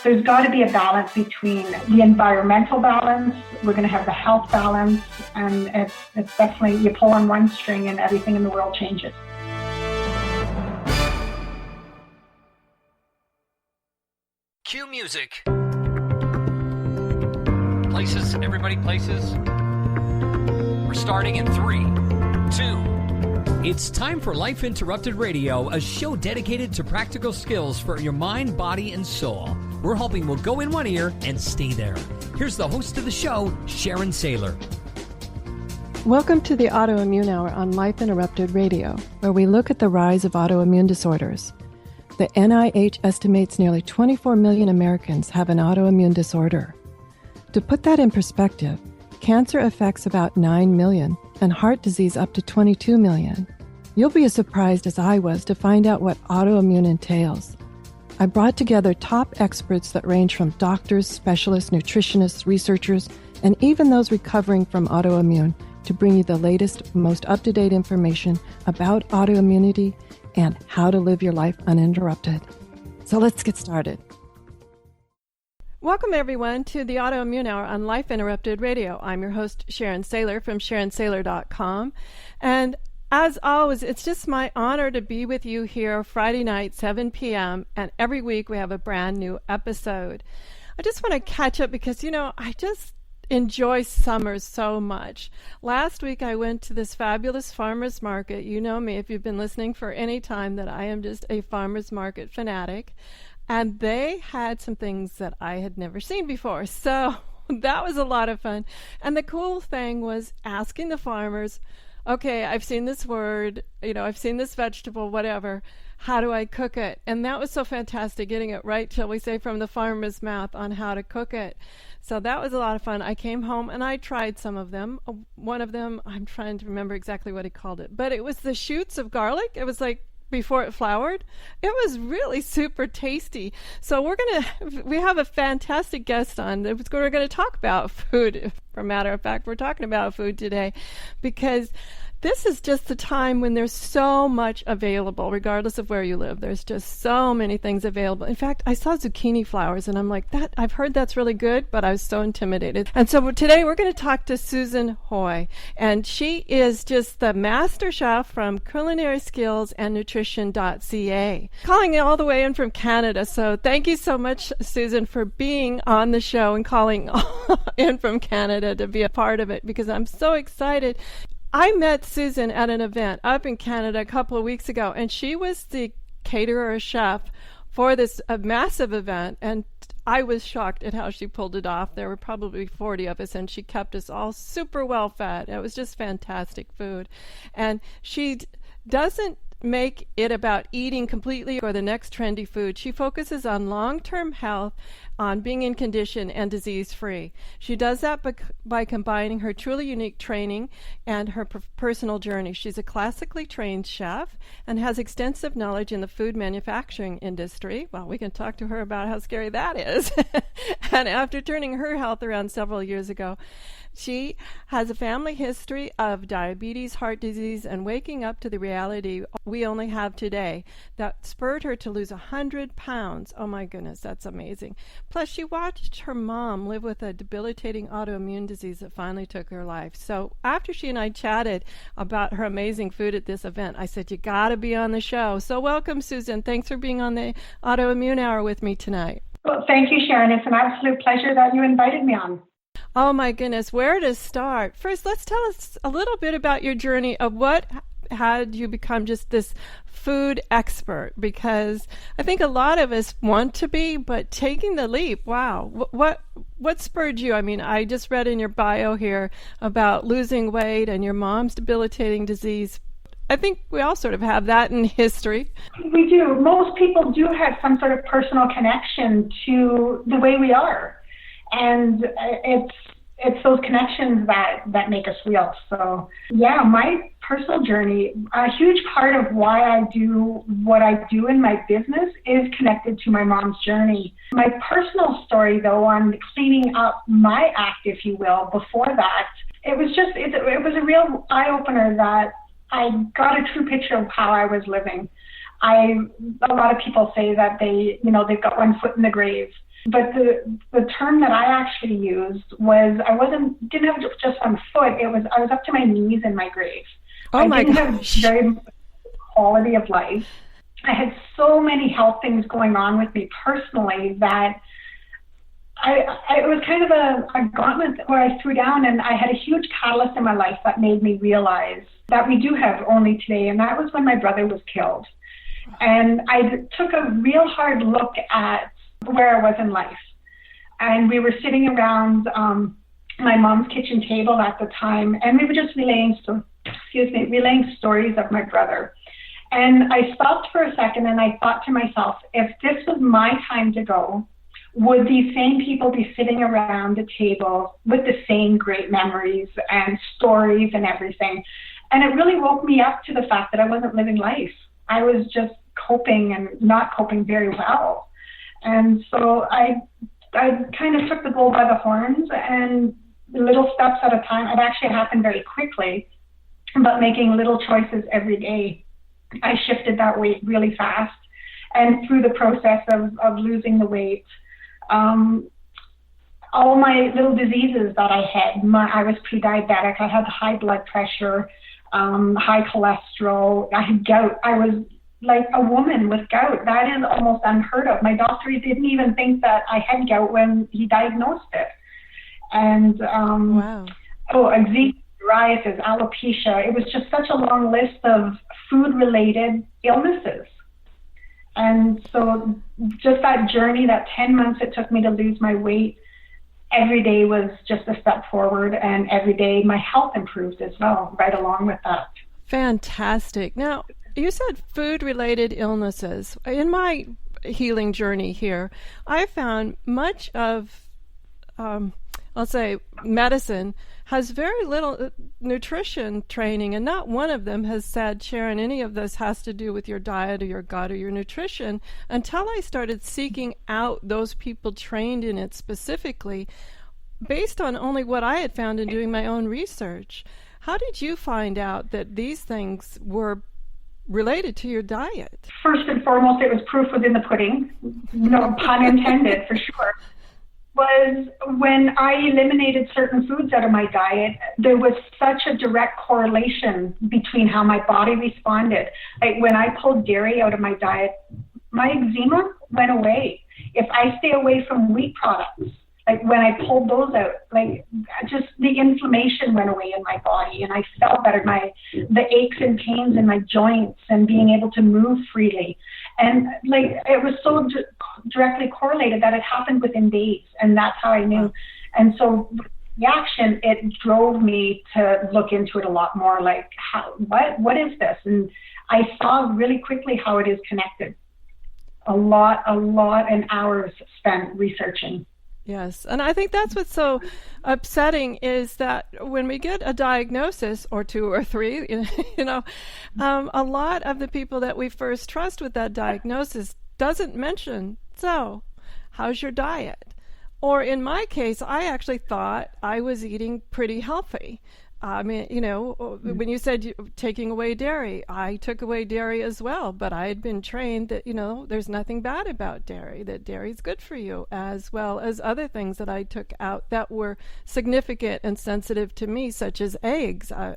There's got to be a balance between the environmental balance, we're going to have the health balance, and it's definitely, you pull on one string and everything in the world changes. Cue music. Places, everybody places. We're starting in 3, 2. It's time for Life Interrupted Radio, a show dedicated to practical skills for your mind, body, and soul. We're hoping we'll go in one ear and stay there. Here's the host of the show, Sharon Saylor. Welcome to the Autoimmune Hour on Life Interrupted Radio, where we look at the rise of autoimmune disorders. The NIH estimates nearly 24 million Americans have an autoimmune disorder. To put that in perspective, cancer affects about 9 million and heart disease up to 22 million. You'll be as surprised as I was to find out what autoimmune entails. I brought together top experts that range from doctors, specialists, nutritionists, researchers, and even those recovering from autoimmune to bring you the latest, most up-to-date information about autoimmunity and how to live your life uninterrupted. So let's get started. Welcome, everyone, to the Autoimmune Hour on Life Interrupted Radio. I'm your host, Sharon Saylor from SharonSaylor.com. And as always, it's just my honor to be with you here Friday night, 7 p.m., and every week we have a brand new episode. I just want to catch up because, I just enjoy summer so much. Last week I went to this fabulous farmer's market. You know me if you've been listening for any time that I am just a farmer's market fanatic. And they had some things that I had never seen before. So that was a lot of fun. And the cool thing was asking the farmers, okay, I've seen this word, I've seen this vegetable, whatever. How do I cook it? And that was so fantastic, getting it right, shall we say, from the farmer's mouth on how to cook it. So that was a lot of fun. I came home and I tried some of them. One of them, I'm trying to remember exactly what he called it, but it was the shoots of garlic. It was like before it floured. It was really super tasty. So we have a fantastic guest on. We're going to talk about food. For a matter of fact, we're talking about food today because this is just the time when there's so much available, regardless of where you live. There's just so many things available. In fact, I saw zucchini flowers, and I'm like, I've heard that's really good, but I was so intimidated. And so today we're going to talk to Susan Hoy, and she is just the master chef from Culinary Skills and Nutrition.ca, calling it all the way in from Canada. So thank you so much, Susan, for being on the show and calling in from Canada to be a part of it, because I'm so excited. I met Susan at an event up in Canada a couple of weeks ago, and she was the caterer chef for this massive event, and I was shocked at how she pulled it off. There were probably 40 of us, and she kept us all super well fed. It was just fantastic food. And she doesn't make it about eating completely or the next trendy food. She focuses on long-term health, on being in condition and disease-free. She does that by combining her truly unique training and her personal journey. She's a classically trained chef and has extensive knowledge in the food manufacturing industry. Well, we can talk to her about how scary that is. And after turning her health around several years ago, she has a family history of diabetes, heart disease, and waking up to the reality we only have today that spurred her to lose 100 pounds. Oh my goodness, that's amazing. Plus, she watched her mom live with a debilitating autoimmune disease that finally took her life. So after she and I chatted about her amazing food at this event, I said, you got to be on the show. So welcome, Susan. Thanks for being on the Autoimmune Hour with me tonight. Well, thank you, Sharon. It's an absolute pleasure that you invited me on. Oh my goodness, where to start? First, let's tell us a little bit about your journey of what had you become just this food expert, because I think a lot of us want to be, but taking the leap, wow. What spurred you? I mean, I just read in your bio here about losing weight and your mom's debilitating disease. I think we all sort of have that in history. We do. Most people do have some sort of personal connection to the way we are. And it's those connections that make us real. So yeah, my personal journey, a huge part of why I do what I do in my business is connected to my mom's journey. My personal story, though, on cleaning up my act, if you will, before that, it was a real eye-opener that I got a true picture of how I was living. A lot of people say that they've got one foot in the grave. But the term that I actually used was didn't have just one foot. I was up to my knees in my grave. Oh my gosh. I didn't have very much quality of life. I had so many health things going on with me personally that it was kind of a gauntlet where I threw down, and I had a huge catalyst in my life that made me realize that we do have only today, and that was when my brother was killed. And I took a real hard look at where I was in life. And we were sitting around my mom's kitchen table at the time, and we were just relaying stories of my brother. And I stopped for a second and I thought to myself, if this was my time to go, would these same people be sitting around the table with the same great memories and stories and everything? And it really woke me up to the fact that I wasn't living life. I was just coping and not coping very well. And so I kind of took the bull by the horns, and little steps at a time. It actually happened very quickly, but making little choices every day. I shifted that weight really fast. And through the process of losing the weight, all my little diseases that I had, I was pre-diabetic, I had high blood pressure, high cholesterol, I had gout. I was like a woman with gout. That is almost unheard of. My doctor didn't even think that I had gout when he diagnosed it. And wow. Eczema, psoriasis, alopecia. It was just such a long list of food-related illnesses. And so just that journey, that 10 months it took me to lose my weight, every day was just a step forward, and every day my health improved as well, right along with that. Fantastic. Now, you said food-related illnesses. In my healing journey here, I found much of, I'll say, medicine has very little nutrition training, and not one of them has said, Sharon, any of this has to do with your diet or your gut or your nutrition, until I started seeking out those people trained in it specifically, based on only what I had found in doing my own research. How did you find out that these things were related to your diet? First and foremost, it was proof within the pudding, no pun intended for sure, was when I eliminated certain foods out of my diet, there was such a direct correlation between how my body responded. Like when I pulled dairy out of my diet, my eczema went away. If I stay away from wheat products, like when I pulled those out, like just the inflammation went away in my body, and I felt better. The aches and pains in my joints and being able to move freely, and like it was so directly correlated that it happened within days, and that's how I knew. And so the action, it drove me to look into it a lot more. Like, what is this? And I saw really quickly how it is connected. A lot, and hours spent researching. Yes, and I think that's what's so upsetting is that when we get a diagnosis, or two or three, a lot of the people that we first trust with that diagnosis doesn't mention, so how's your diet? Or in my case, I actually thought I was eating pretty healthy. I mean, when you said taking away dairy, I took away dairy as well, but I had been trained that, there's nothing bad about dairy, that dairy is good for you, as well as other things that I took out that were significant and sensitive to me, such as eggs. I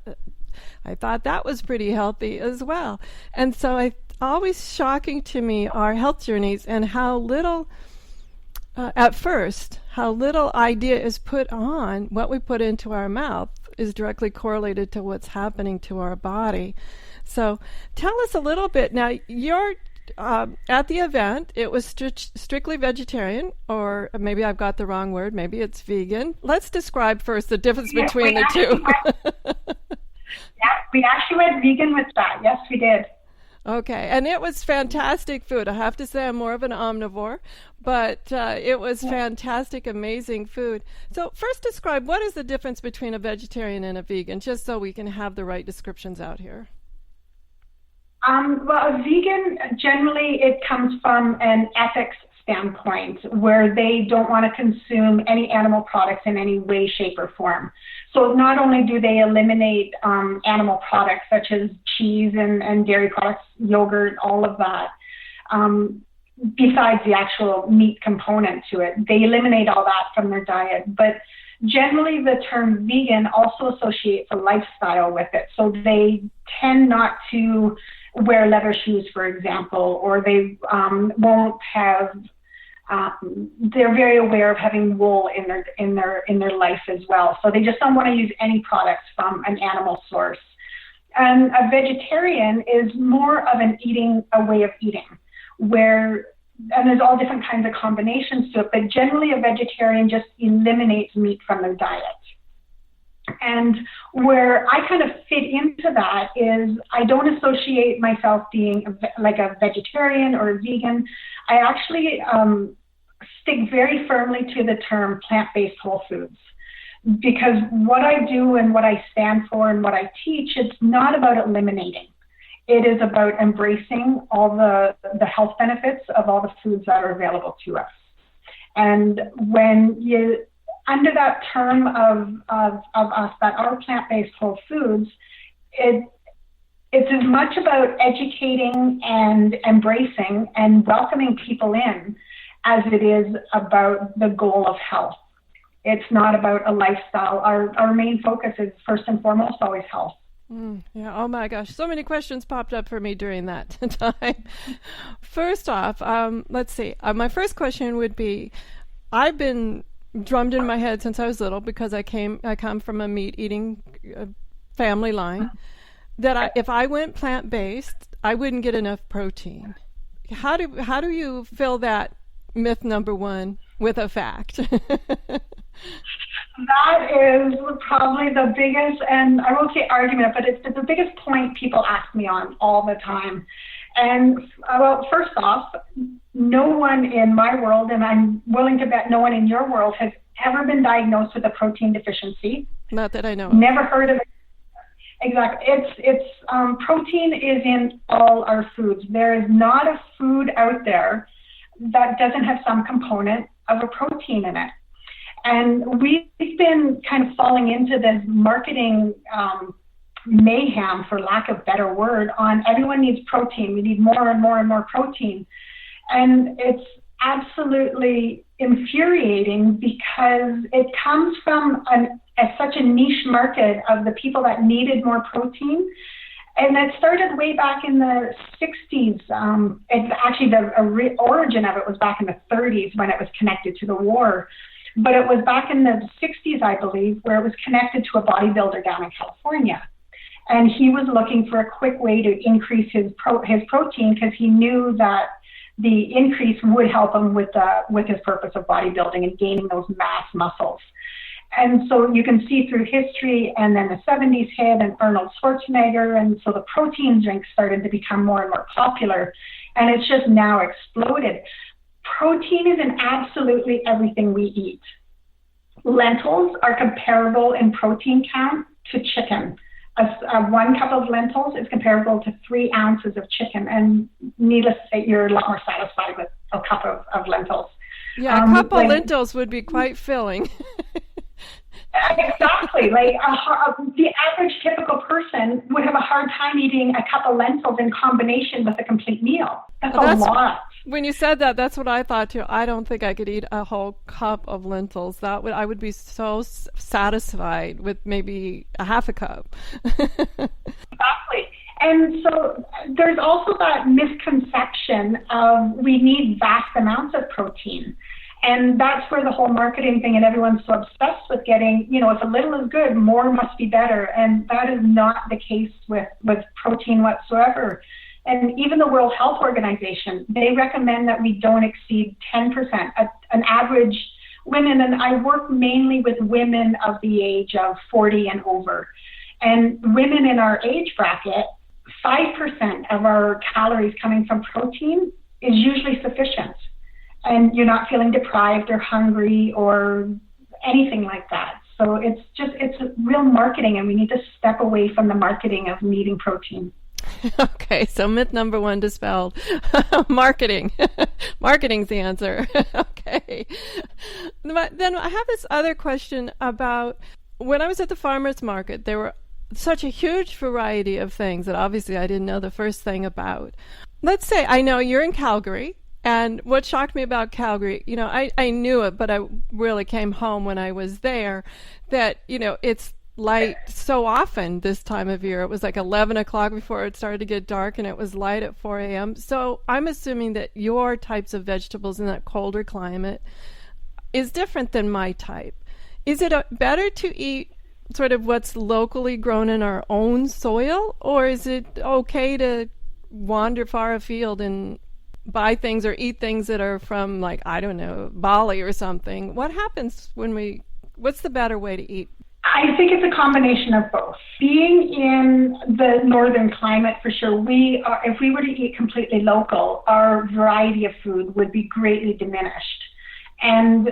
thought that was pretty healthy as well. And so always shocking to me are health journeys and how little, at first, how little idea is put on what we put into our mouth is directly correlated to what's happening to our body. So tell us a little bit. Now, you're at the event, it was strictly vegetarian, or maybe I've got the wrong word, maybe it's vegan. Let's describe first the difference between the two. We actually went vegan with that. Yes, we did. Okay, and it was fantastic food. I have to say I'm more of an omnivore, but it was fantastic, amazing food. So first describe, what is the difference between a vegetarian and a vegan, just so we can have the right descriptions out here. Well, a vegan, generally it comes from an ethics standpoint where they don't want to consume any animal products in any way, shape, or form. So not only do they eliminate animal products such as cheese and dairy products, yogurt, all of that, besides the actual meat component to it, they eliminate all that from their diet. But generally the term vegan also associates a lifestyle with it. So they tend not to wear leather shoes, for example, or they won't have, they're very aware of having wool in their life as well. So they just don't want to use any products from an animal source. And a vegetarian is more of a way of eating, where, and there's all different kinds of combinations to it, but generally a vegetarian just eliminates meat from their diet. And where I kind of fit into that is I don't associate myself being like a vegetarian or a vegan. I actually stick very firmly to the term plant-based whole foods, because what I do and what I stand for and what I teach, it's not about eliminating. It is about embracing all the health benefits of all the foods that are available to us. And when you, under that term of us that are plant-based whole foods, it's as much about educating and embracing and welcoming people in as it is about the goal of health. It's not about a lifestyle. Our main focus is first and foremost always health. Yeah. Oh my gosh. So many questions popped up for me during that time. First off, let's see. My first question would be, I've been drummed in my head since I was little, because I come from a meat eating family line, that if I went plant-based, I wouldn't get enough protein. How do you fill that myth number one with a fact? That is probably the biggest, and I won't say argument, but it's the biggest point people ask me on all the time. And well, first off, no one in my world, and I'm willing to bet no one in your world, has ever been diagnosed with a protein deficiency. Not that I know. Never heard of it. Exactly. It's protein is in all our foods. There is not a food out there that doesn't have some component of a protein in it. And we've been kind of falling into this marketing mayhem, for lack of a better word, on everyone needs protein. We need more and more and more protein. And it's absolutely infuriating, because it comes from such a niche market of the people that needed more protein. And it started way back in the 60s. It's actually the origin of it was back in the 30s when it was connected to the war. But it was back in the 60s, I believe, where it was connected to a bodybuilder down in California. And he was looking for a quick way to increase his protein, because he knew that the increase would help him with his purpose of bodybuilding and gaining those mass muscles. And so you can see through history, and then the 70s hit, and Arnold Schwarzenegger, and so the protein drinks started to become more and more popular, and it's just now exploded. Protein is in absolutely everything we eat. Lentils are comparable in protein count to chicken. 1 cup of lentils is comparable to 3 ounces of chicken, and needless to say, you're a lot more satisfied with a cup of lentils. Yeah, a cup of lentils would be quite filling. Exactly. Like the average typical person would have a hard time eating a cup of lentils in combination with a complete meal. That's a lot. When you said that, that's what I thought too. I don't think I could eat a whole cup of lentils. I would be so satisfied with maybe a half a cup. Exactly. And so there's also that misconception of we need vast amounts of protein. And that's where the whole marketing thing, and everyone's so obsessed with getting, if a little is good, more must be better. And that is not the case with protein whatsoever. And even the World Health Organization, they recommend that we don't exceed 10%. An average women, and I work mainly with women of the age of 40 and over. And women in our age bracket, 5% of our calories coming from protein is usually sufficient. And you're not feeling deprived or hungry or anything like that. So it's real marketing, and we need to step away from the marketing of needing protein. Okay, so myth number 1 dispelled. Marketing. Marketing's the answer. Okay. Then I have this other question about when I was at the farmer's market, there were such a huge variety of things that obviously I didn't know the first thing about. Let's say I know you're in Calgary, and what shocked me about Calgary, I knew it, but I really came home when I was there, that, it's light so often this time of year. It was like 11 o'clock before it started to get dark, and it was light at 4 a.m. So I'm assuming that your types of vegetables in that colder climate is different than my type. Is it better to eat sort of what's locally grown in our own soil, or is it okay to wander far afield and buy things or eat things that are from, like, I don't know, Bali or something? What happens what's the better way to eat? I think it's a combination of both. Being in the northern climate, for sure, if we were to eat completely local, our variety of food would be greatly diminished. And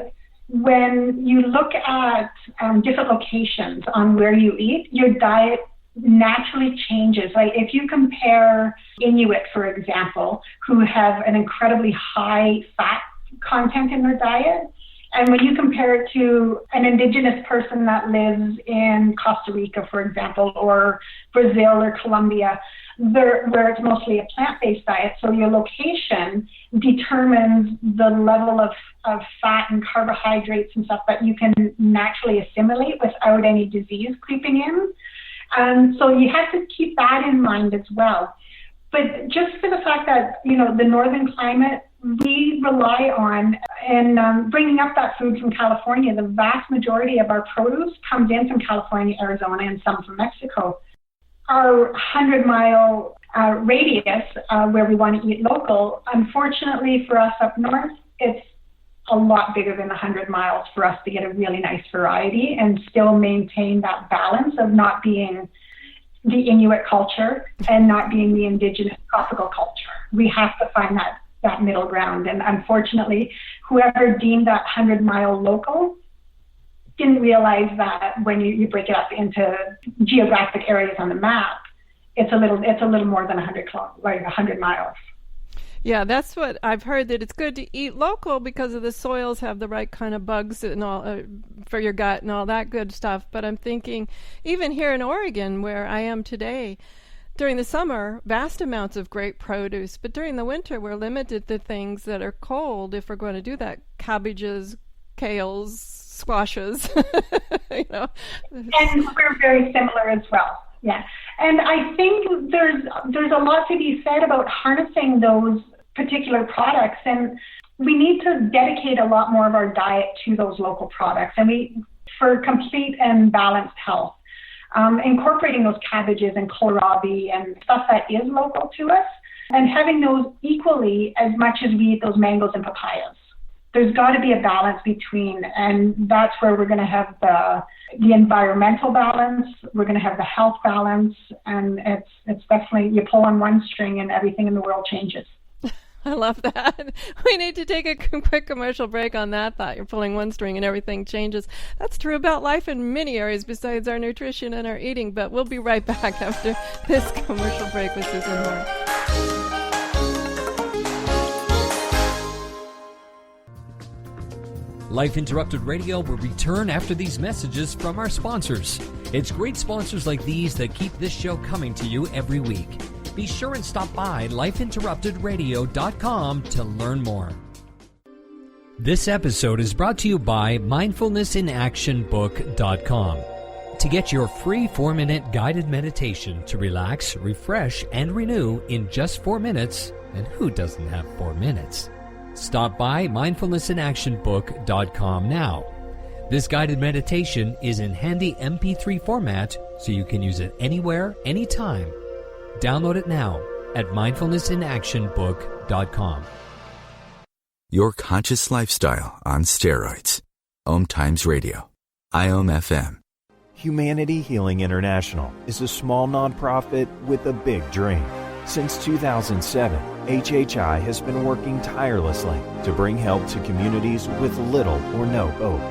when you look at different locations on where you eat, your diet naturally changes. Like if you compare Inuit, for example, who have an incredibly high fat content in their diet, and when you compare it to an indigenous person that lives in Costa Rica, for example, or Brazil or Colombia, where it's mostly a plant-based diet, so your location determines the level of fat and carbohydrates and stuff that you can naturally assimilate without any disease creeping in. So you have to keep that in mind as well. But just for the fact that, the northern climate, we rely on, and bringing up that food from California, the vast majority of our produce comes in from California, Arizona, and some from Mexico. Our 100-mile radius where we want to eat local, unfortunately for us up north, it's a lot bigger than 100 miles for us to get a really nice variety and still maintain that balance of not being the Inuit culture and not being the indigenous tropical culture. We have to find that middle ground. And unfortunately, whoever deemed that 100-mile local didn't realize that when you break it up into geographic areas on the map, it's a little more than 100 miles. Yeah, that's what I've heard, that it's good to eat local because of the soils have the right kind of bugs and all for your gut and all that good stuff. But I'm thinking, even here in Oregon, where I am today, during the summer, vast amounts of great produce. But during the winter, we're limited to things that are cold if we're going to do that. Cabbages, kales, squashes, And we're very similar as well. Yeah. And I think there's a lot to be said about harnessing those particular products, and we need to dedicate a lot more of our diet to those local products, and for complete and balanced health. Incorporating those cabbages and kohlrabi and stuff that is local to us, and having those equally as much as we eat those mangoes and papayas. There's got to be a balance between, and that's where we're going to have the environmental balance, we're going to have the health balance, and it's definitely, you pull on one string and everything in the world changes. I love that. We need to take a quick commercial break on that thought. You're pulling one string and everything changes. That's true about life in many areas besides our nutrition and our eating, but we'll be right back after this commercial break with Susan Moore. Life Interrupted Radio will return after these messages from our sponsors. It's great sponsors like these that keep this show coming to you every week. Be sure and stop by lifeinterruptedradio.com to learn more. This episode is brought to you by mindfulnessinactionbook.com. To get your free 4-minute guided meditation to relax, refresh, and renew in just 4 minutes, and who doesn't have 4 minutes? Stop by mindfulnessinactionbook.com now. This guided meditation is in handy MP3 format, so you can use it anywhere, anytime. Download it now at mindfulnessinactionbook.com. Your conscious lifestyle on steroids. OMTimes Radio. IOM-FM. Humanity Healing International is a small nonprofit with a big dream. Since 2007, HHI has been working tirelessly to bring help to communities with little or no hope.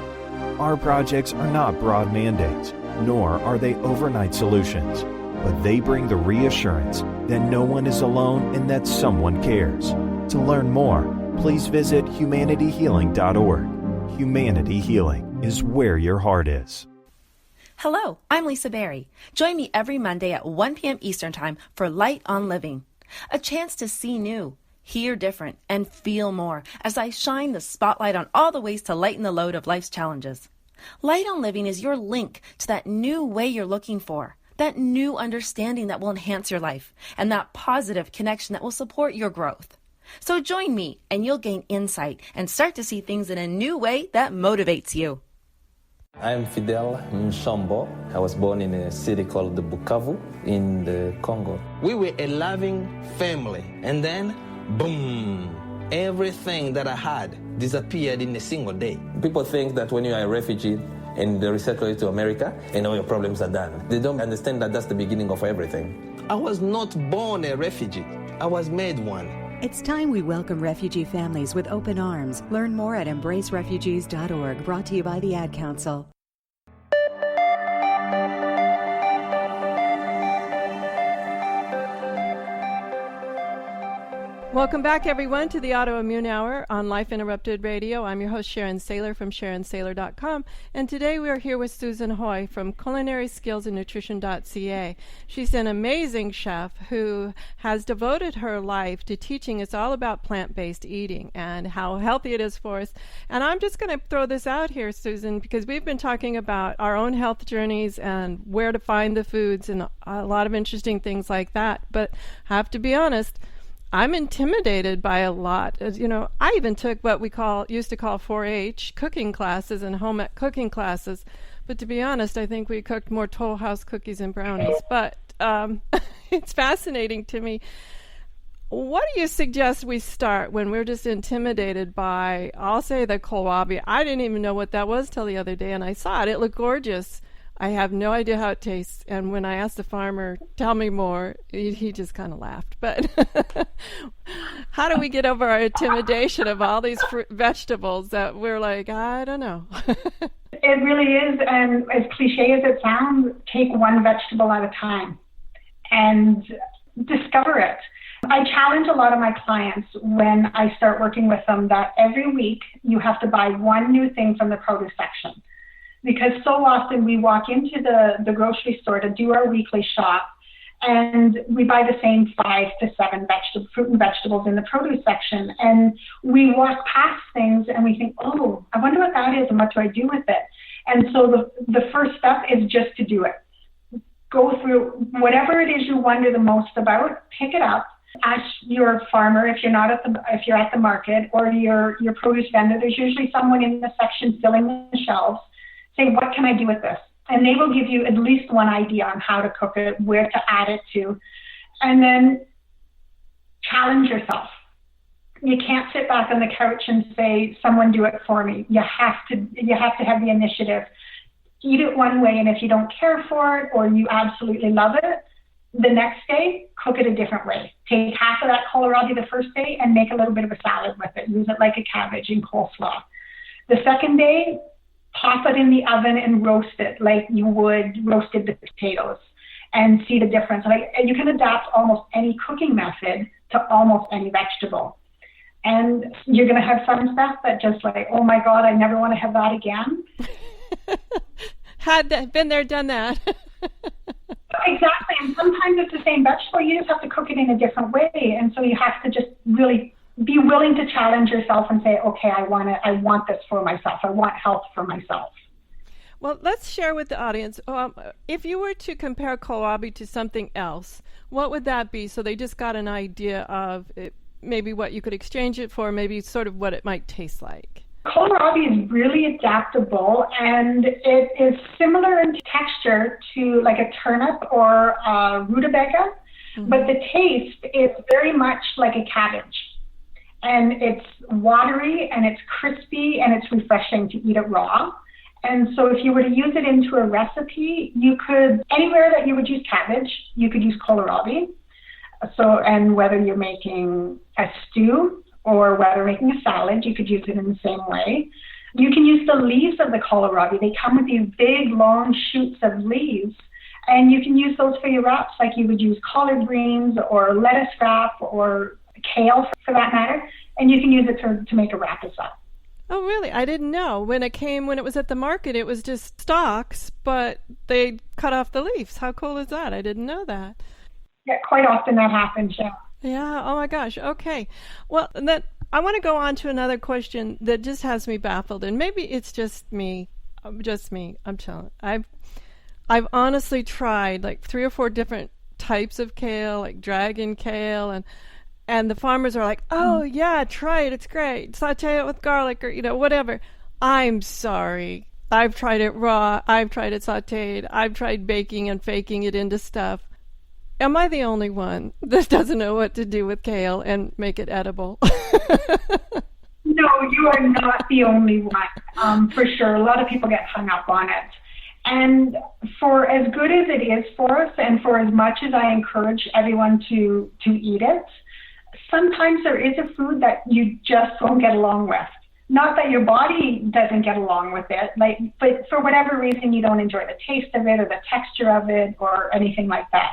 Our projects are not broad mandates, nor are they overnight solutions, but they bring the reassurance that no one is alone and that someone cares. To learn more, please visit humanityhealing.org. Humanity Healing is where your heart is. Hello, I'm Lisa Berry. Join me every Monday at 1 p.m. Eastern Time for Light on Living. A chance to see new, hear different, and feel more as I shine the spotlight on all the ways to lighten the load of life's challenges. Light on Living is your link to that new way you're looking for, that new understanding that will enhance your life, and that positive connection that will support your growth. So join me and you'll gain insight and start to see things in a new way that motivates you. I'm Fidel Mshombo. I was born in a city called the Bukavu in the Congo. We were a loving family, and then, boom, everything that I had disappeared in a single day. People think that when you are a refugee and they resettle you to America, and all your problems are done. They don't understand that that's the beginning of everything. I was not born a refugee. I was made one. It's time we welcome refugee families with open arms. Learn more at embracerefugees.org, brought to you by the Ad Council. Welcome back, everyone, to the Autoimmune Hour on Life Interrupted Radio. I'm your host, Sharon Saylor from SharonSaylor.com, and today we are here with Susan Hoy from CulinarySkillsAndNutrition.ca. She's an amazing chef who has devoted her life to teaching us all about plant-based eating and how healthy it is for us. And I'm just going to throw this out here, Susan, because we've been talking about our own health journeys and where to find the foods and a lot of interesting things like that. But I have to be honest, I'm intimidated by a lot. As you know, I even took what we used to call 4-H cooking classes and home ec cooking classes. But to be honest, I think we cooked more Toll House cookies and brownies. But it's fascinating to me. What do you suggest we start when we're just intimidated by, I'll say, the kohlrabi? I didn't even know what that was till the other day, and I saw it. It looked gorgeous. I have no idea how it tastes, and when I asked the farmer, tell me more, he just kind of laughed. But how do we get over our intimidation of all these vegetables that we're like, I don't know? It really is, and as cliche as it sounds, take one vegetable at a time and discover it. I challenge a lot of my clients when I start working with them that every week you have to buy one new thing from the produce section. Because so often we walk into the grocery store to do our weekly shop and we buy the same 5 to 7 fruit and vegetables in the produce section. And we walk past things and we think, oh, I wonder what that is and what do I do with it? And so the first step is just to do it. Go through whatever it is you wonder the most about, pick it up. Ask your farmer if you're at the market, or your produce vendor. There's usually someone in the section filling the shelves. Say, what can I do with this? And they will give you at least one idea on how to cook it, where to add it to, and then challenge yourself. You can't sit back on the couch and say, someone do it for me. You have to have the initiative. Eat it one way, and if you don't care for it or you absolutely love it, the next day, cook it a different way. Take half of that kohlrabi the first day and make a little bit of a salad with it. Use it like a cabbage and coleslaw. The second day, pop it in the oven and roast it like you would roasted potatoes and see the difference. You can adapt almost any cooking method to almost any vegetable. And you're going to have some stuff that just like, oh my God, I never want to have that again. Been there, done that. Exactly. And sometimes it's the same vegetable. You just have to cook it in a different way. And so you have to just really be willing to challenge yourself and say, okay, I want this for myself. I want health for myself. Well, let's share with the audience. If you were to compare kohlrabi to something else, what would that be? So they just got an idea of maybe what you could exchange it for, maybe sort of what it might taste like. Kohlrabi is really adaptable, and it is similar in texture to like a turnip or a rutabaga, but the taste is very much like a cabbage. And it's watery, and it's crispy, and it's refreshing to eat it raw. And so if you were to use it into a recipe, you could, anywhere that you would use cabbage, you could use kohlrabi. So, and whether you're making a stew or whether making a salad, you could use it in the same way. You can use the leaves of the kohlrabi. They come with these big, long shoots of leaves, and you can use those for your wraps like you would use collard greens or lettuce wrap or kale for that matter, and you can use it to make a wrap as well. Oh, really? I didn't know. When it was at the market, it was just stalks, but they cut off the leaves. How cool is that? I didn't know that. Yeah, quite often that happens, yeah. Yeah, oh my gosh. Okay. Well, then I want to go on to another question that just has me baffled, and maybe it's just me. I'm telling. I've honestly tried like 3 or 4 different types of kale, like dragon kale, and the farmers are like, "Oh yeah, try it. It's great. Saute it with garlic or whatever." I'm sorry. I've tried it raw. I've tried it sauteed. I've tried baking and faking it into stuff. Am I the only one that doesn't know what to do with kale and make it edible? No, you are not the only one, for sure. A lot of people get hung up on it. And for as good as it is for us, and for as much as I encourage everyone to eat it, sometimes there is a food that you just won't get along with. Not that your body doesn't get along with it, but for whatever reason you don't enjoy the taste of it or the texture of it or anything like that.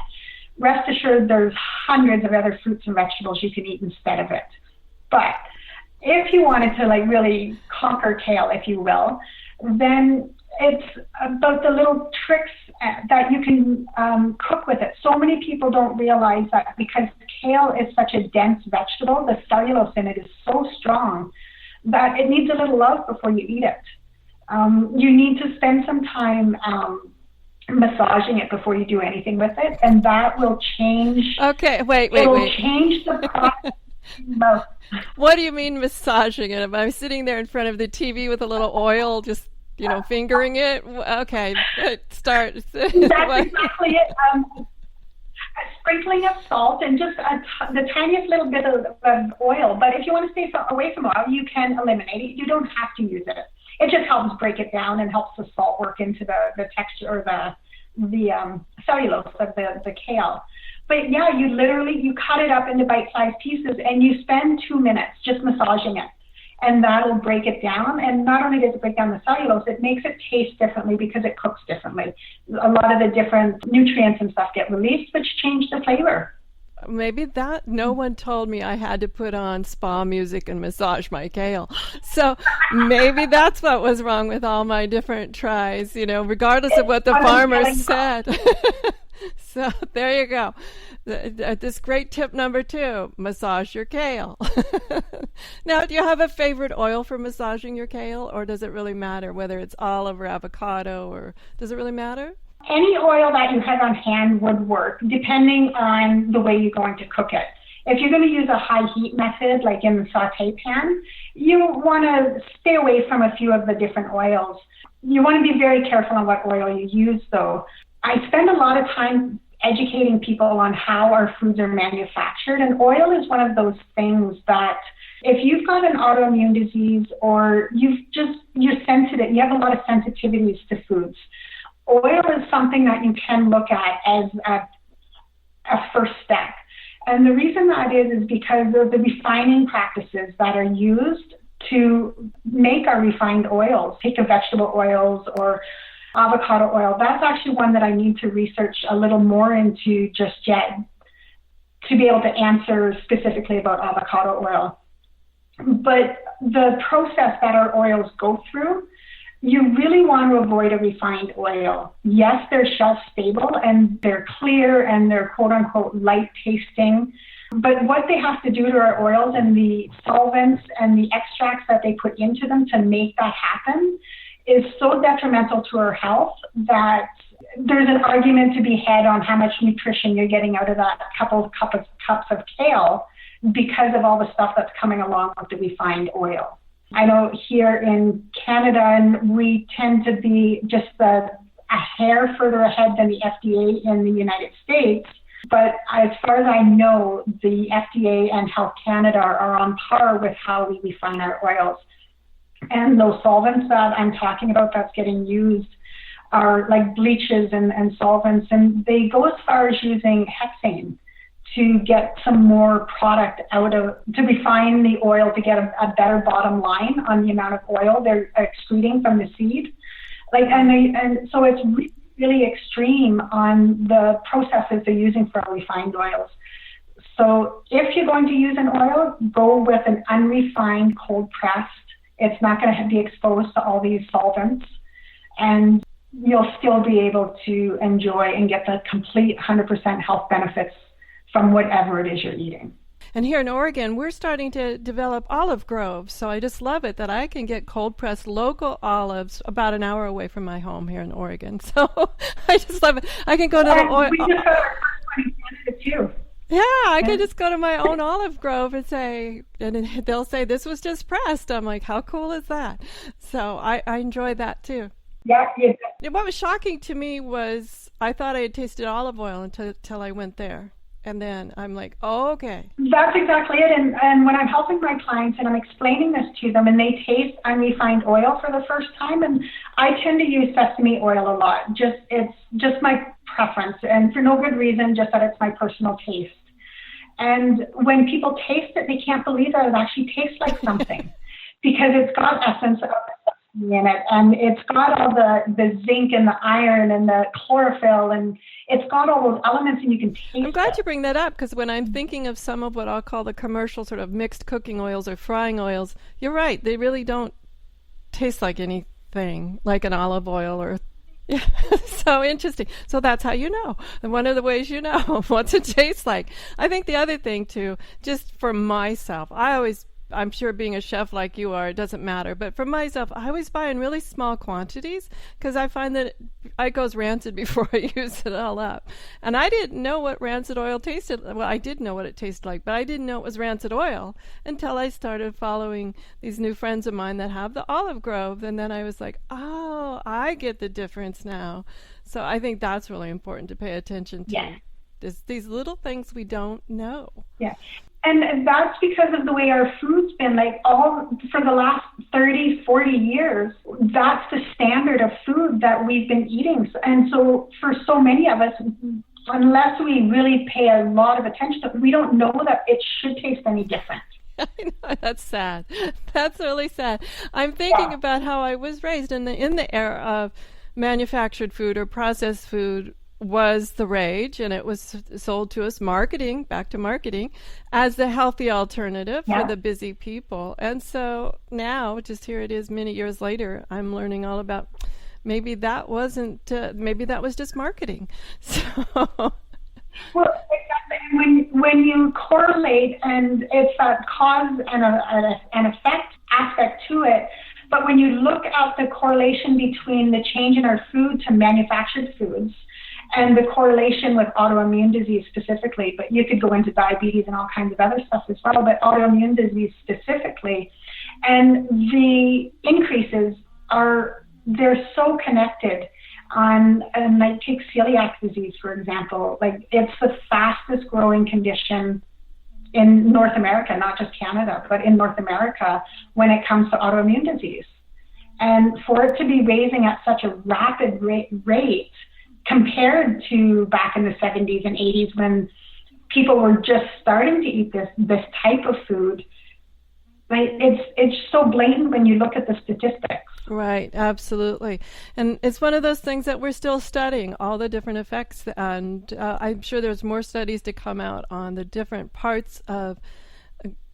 Rest assured there's hundreds of other fruits and vegetables you can eat instead of it. But if you wanted to really conquer kale, if you will, then it's about the little tricks that you can cook with it. So many people don't realize that because kale is such a dense vegetable, the cellulose in it is so strong that it needs a little love before you eat it. You need to spend some time massaging it before you do anything with it, and that will change. Okay, wait. It'll change the process. What do you mean massaging it? Am I sitting there in front of the TV with a little oil, just fingering it? Okay, start. That's exactly it. A sprinkling of salt and just the tiniest little bit of oil. But if you want to stay away from oil, you can eliminate it. You don't have to use it. It just helps break it down and helps the salt work into the texture or the cellulose of the kale. But yeah, you cut it up into bite-sized pieces and you spend 2 minutes just massaging it. And that'll break it down. And not only does it break down the cellulose, it makes it taste differently because it cooks differently. A lot of the different nutrients and stuff get released, which change the flavor. Maybe that no one told me I had to put on spa music and massage my kale. So maybe that's what was wrong with all my different tries, regardless of what the farmers said. So there you go. This great tip number 2, massage your kale. Now, do you have a favorite oil for massaging your kale, or does it really matter whether it's olive or avocado, or does it really matter? Any oil that you have on hand would work, depending on the way you're going to cook it. If you're going to use a high heat method, like in the saute pan, you want to stay away from a few of the different oils. You want to be very careful on what oil you use, though. I spend a lot of time educating people on how our foods are manufactured, and oil is one of those things that if you've got an autoimmune disease or you're sensitive, you have a lot of sensitivities to foods, oil is something that you can look at as a first step. And the reason that is because of the refining practices that are used to make our refined oils. Take the vegetable oils or avocado oil. That's actually one that I need to research a little more into just yet to be able to answer specifically about avocado oil. But the process that our oils go through, you really want to avoid a refined oil. Yes, they're shelf stable and they're clear and they're quote unquote light tasting. But what they have to do to our oils and the solvents and the extracts that they put into them to make that happen is so detrimental to our health that there's an argument to be had on how much nutrition you're getting out of that couple of cups of kale because of all the stuff that's coming along with the refined oil. I know here in Canada, and we tend to be just a hair further ahead than the FDA in the United States. But as far as I know, the FDA and Health Canada are on par with how we refine our oils. And those solvents that I'm talking about that's getting used are like bleaches and solvents, and they go as far as using hexane to get some more product to refine the oil to get a better bottom line on the amount of oil they're excreting from the seed. And so it's really extreme on the processes they're using for our refined oils. So if you're going to use an oil, go with an unrefined, cold-pressed It's not going to be exposed to all these solvents, and you'll still be able to enjoy and get the complete 100% health benefits from whatever it is you're eating. And here in Oregon, we're starting to develop olive groves. So I just love it that I can get cold-pressed local olives about an hour away from my home here in Oregon. So I just love it. I can go to the oil. We just got our first one in Canada, too. Yeah, I could just go to my own olive grove and say, and they'll say, this was just pressed. I'm like, how cool is that? So I enjoy that, too. Yeah. What was shocking to me was I thought I had tasted olive oil until I went there. And then I'm like, oh, okay. That's exactly it. And when I'm helping my clients and I'm explaining this to them and they taste unrefined oil for the first time, and I tend to use sesame oil a lot. It's just my preference, and for no good reason, just that it's my personal taste. And when people taste it, they can't believe that it actually tastes like something because it's got essence of sesame in it, and it's got all the zinc and the iron and the chlorophyll, and it's got all those elements, and you can taste it. I'm glad you bring that up, because when I'm thinking of some of what I'll call the commercial sort of mixed cooking oils or frying oils, you're right, they really don't taste like anything like an olive oil or yeah. So interesting. So that's how you know. And one of the ways you know what's it taste like. I think the other thing too, just for myself, I'm sure being a chef like you are, it doesn't matter. But for myself, I always buy in really small quantities because I find that it goes rancid before I use it all up. And I didn't know what rancid oil tasted. Well, I did know what it tasted like, but I didn't know it was rancid oil until I started following these new friends of mine that have the olive grove. And then I was like, oh, I get the difference now. So I think that's really important to pay attention to. Yeah. These little things we don't know. Yeah. And that's because of the way our food's been, like for the last 30, 40 years, that's the standard of food that we've been eating. And so for so many of us, unless we really pay a lot of attention to it, we don't know that it should taste any different. I know, that's sad. That's really sad. I'm thinking about how I was raised in the era of manufactured food or processed food was the rage, and it was sold to us back to marketing, as the healthy alternative for the busy people. And so now, just here it is many years later, I'm learning all about maybe that wasn't, maybe that was just marketing. So. Well, exactly. When you correlate, and it's that cause and effect aspect to it, but when you look at the correlation between the change in our food to manufactured foods, and the correlation with autoimmune disease specifically, but you could go into diabetes and all kinds of other stuff as well, but autoimmune disease specifically, and the increases they're so connected and like take celiac disease, for example. Like, it's the fastest growing condition in North America, not just Canada, but in North America when it comes to autoimmune disease. And for it to be raising at such a rapid rate compared to back in the 70s and 80s when people were just starting to eat this type of food, right? It's so blatant when you look at the statistics. Right, absolutely. And it's one of those things that we're still studying, all the different effects, and I'm sure there's more studies to come out on the different parts of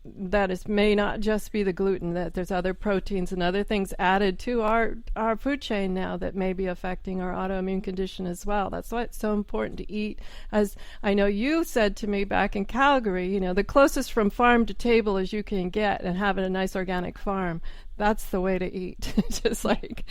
that it may not just be the gluten, that there's other proteins and other things added to our food chain now that may be affecting our autoimmune condition as well. That's why it's so important to eat. As I know you said to me back in Calgary, the closest from farm to table as you can get, and having a nice organic farm, that's the way to eat. Just like...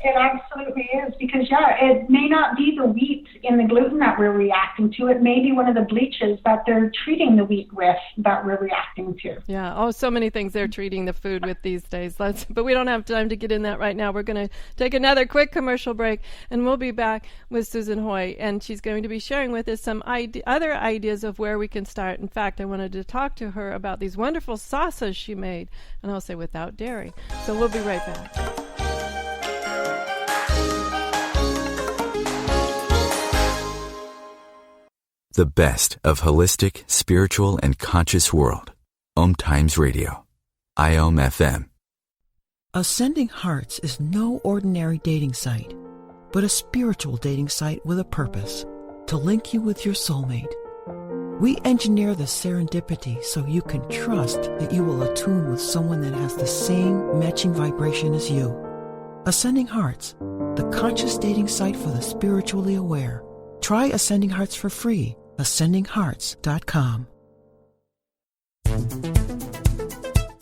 It absolutely is, because it may not be the wheat in the gluten that we're reacting to. It may be one of the bleaches that they're treating the wheat with that we're reacting to. Yeah. Oh, so many things they're treating the food with these days. But we don't have time to get in that right now. We're going to take another quick commercial break, and we'll be back with Susan Hoy, and she's going to be sharing with us some other ideas of where we can start. In fact, I wanted to talk to her about these wonderful sauces she made, and I'll say without dairy. So we'll be right back. The best of holistic, spiritual, and conscious world. OMTimes Radio. IOM FM. Ascending Hearts is no ordinary dating site, but a spiritual dating site with a purpose, to link you with your soulmate. We engineer the serendipity so you can trust that you will attune with someone that has the same matching vibration as you. Ascending Hearts, the conscious dating site for the spiritually aware. Try Ascending Hearts for free. AscendingHearts.com.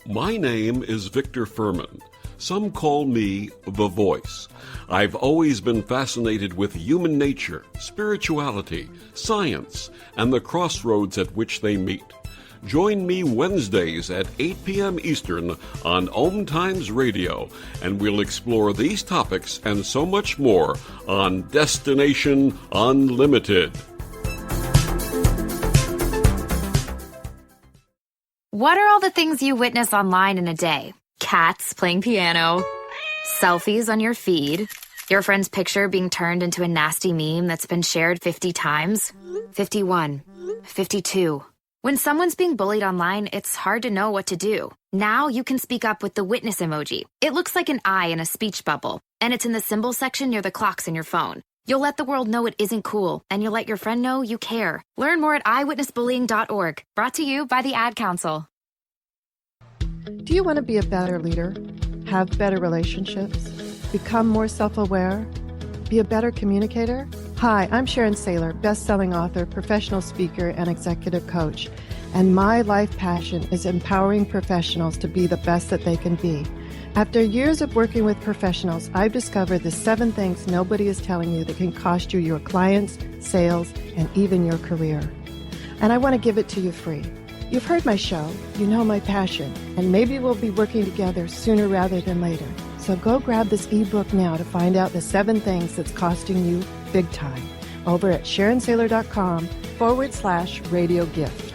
My name is Victor Furman. Some call me The Voice. I've always been fascinated with human nature, spirituality, science, and the crossroads at which they meet. Join me Wednesdays at 8 p.m. Eastern on OMTimes Radio, and we'll explore these topics and so much more on Destination Unlimited. What are all the things you witness online in a day? Cats playing piano, selfies on your feed, your friend's picture being turned into a nasty meme that's been shared 50 times, 51, 52. When someone's being bullied online, it's hard to know what to do. Now you can speak up with the witness emoji. It looks like an eye in a speech bubble, and it's in the symbol section near the clocks in your phone. You'll let the world know it isn't cool, and you'll let your friend know you care. Learn more at eyewitnessbullying.org. Brought to you by the Ad Council. Do you want to be a better leader? Have better relationships? Become more self-aware? Be a better communicator? Hi, I'm Sharon Saylor, best-selling author, professional speaker, and executive coach. And my life passion is empowering professionals to be the best that they can be. After years of working with professionals, I've discovered the 7 things nobody is telling you that can cost you your clients, sales, and even your career. And I want to give it to you free. You've heard my show, you know my passion, and maybe we'll be working together sooner rather than later. So go grab this ebook now to find out the 7 things that's costing you big time over at SharonSaylor.com/radio gift.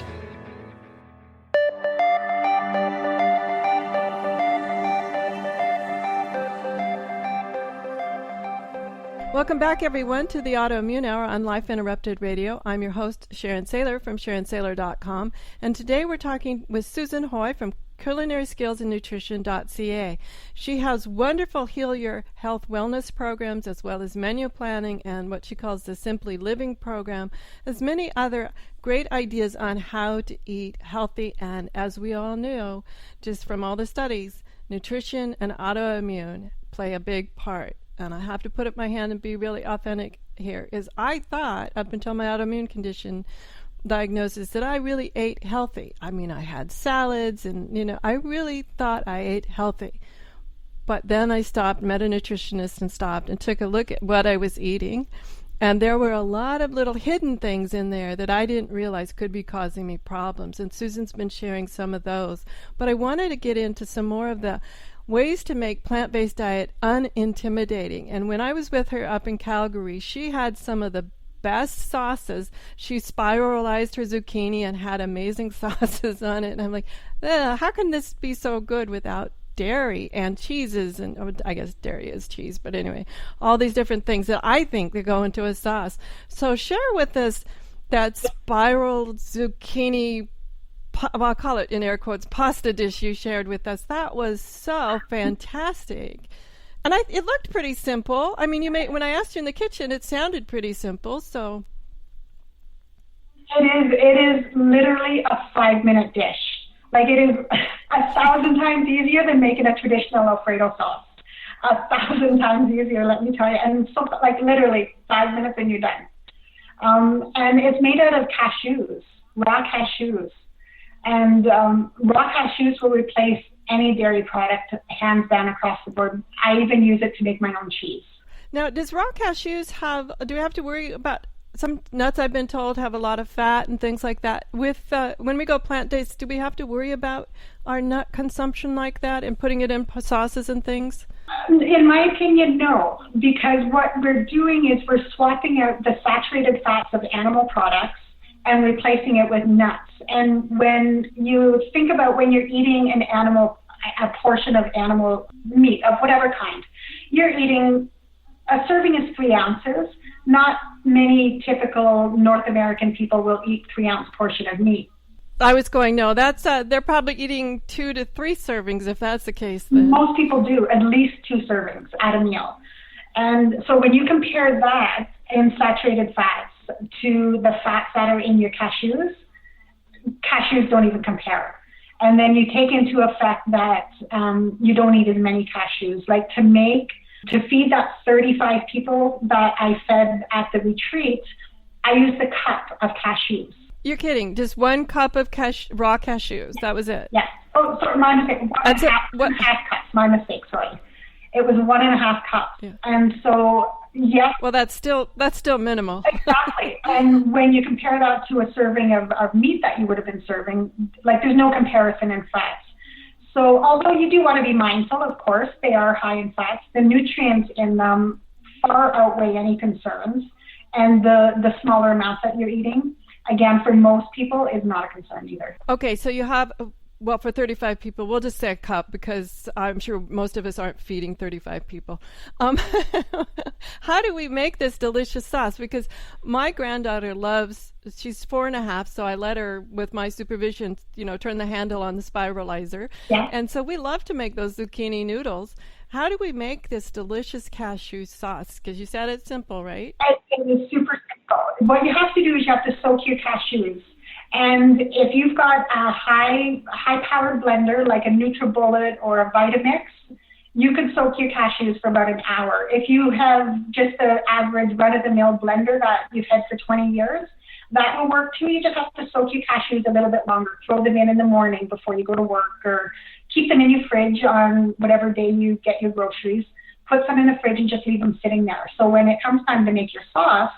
Welcome back, everyone, to the Autoimmune Hour on Life Interrupted Radio. I'm your host, Sharon Saylor from SharonSaylor.com, and today we're talking with Susan Hoy from culinarysskillsandnutrition.ca. She has wonderful Heal Your Health wellness programs, as well as menu planning and what she calls the Simply Living program, as many other great ideas on how to eat healthy. And as we all know, just from all the studies, nutrition and autoimmune play a big part. And I have to put up my hand and be really authentic here, is I thought, up until my autoimmune condition diagnosis, that I really ate healthy. I mean, I had salads and, I really thought I ate healthy. But then I stopped, met a nutritionist and stopped and took a look at what I was eating. And there were a lot of little hidden things in there that I didn't realize could be causing me problems. And Susan's been sharing some of those. But I wanted to get into some more of the ways to make plant-based diet unintimidating. And when I was with her up in Calgary, she had some of the best sauces. She spiralized her zucchini and had amazing sauces on it. And I'm like, how can this be so good without dairy and cheeses? And I guess dairy is cheese, but anyway, all these different things that I think that go into a sauce. So share with us that spiral zucchini, I'll call it in air quotes, pasta dish you shared with us. That was so fantastic. And it looked pretty simple. I mean, when I asked you in the kitchen, it sounded pretty simple. So it is literally a 5-minute dish. Like, it is 1,000 times easier than making a traditional Alfredo sauce. 1,000 times easier, let me tell you. And so, like, literally 5 minutes and you're done. And it's made out of cashews, raw cashews. And raw cashews will replace any dairy product, hands down, across the board. I even use it to make my own cheese. Now, does raw cashews do we have to worry about, some nuts I've been told have a lot of fat and things like that? With when we go plant-based, do we have to worry about our nut consumption like that and putting it in sauces and things? In my opinion, no, because what we're doing is we're swapping out the saturated fats of animal products and replacing it with nuts. And when you think about when you're eating a portion of animal meat of whatever kind, you're eating, a serving is 3 ounces. Not many typical North American people will eat 3-ounce portion of meat. I was going, no, that's they're probably eating 2 to 3 servings if that's the case. Then most people do at least 2 servings at a meal. And so when you compare that in saturated fats to the fats that are in your cashews, cashews don't even compare. And then you take into effect that you don't eat as many cashews. Like to feed that 35 people that I fed at the retreat, I used a cup of cashews. You're kidding. Just 1 cup of raw cashews. That was it? Yes. Oh, sorry, my mistake. One and a half cups. My mistake, sorry. It was 1.5 cups. Yeah. And so, yes. Well, that's still minimal. Exactly. And when you compare that to a serving of meat that you would have been serving, like there's no comparison in fats. So although you do want to be mindful, of course, they are high in fats, the nutrients in them far outweigh any concerns. And the smaller amounts that you're eating, again, for most people, is not a concern either. Okay, so you have, well, for 35 people, we'll just say a cup because I'm sure most of us aren't feeding 35 people. How do we make this delicious sauce? Because my granddaughter she's 4.5, so I let her, with my supervision, turn the handle on the spiralizer. Yeah. And so we love to make those zucchini noodles. How do we make this delicious cashew sauce? Because you said it's simple, right? It is super simple. What you have to do is you have to soak your cashews. And if you've got a high-powered blender like a NutriBullet or a Vitamix, you can soak your cashews for about an hour. If you have just the average run-of-the-mill blender that you've had for 20 years, that will work too. You just have to soak your cashews a little bit longer. Throw them in the morning before you go to work, or keep them in your fridge on whatever day you get your groceries. Put some in the fridge and just leave them sitting there. So when it comes time to make your sauce,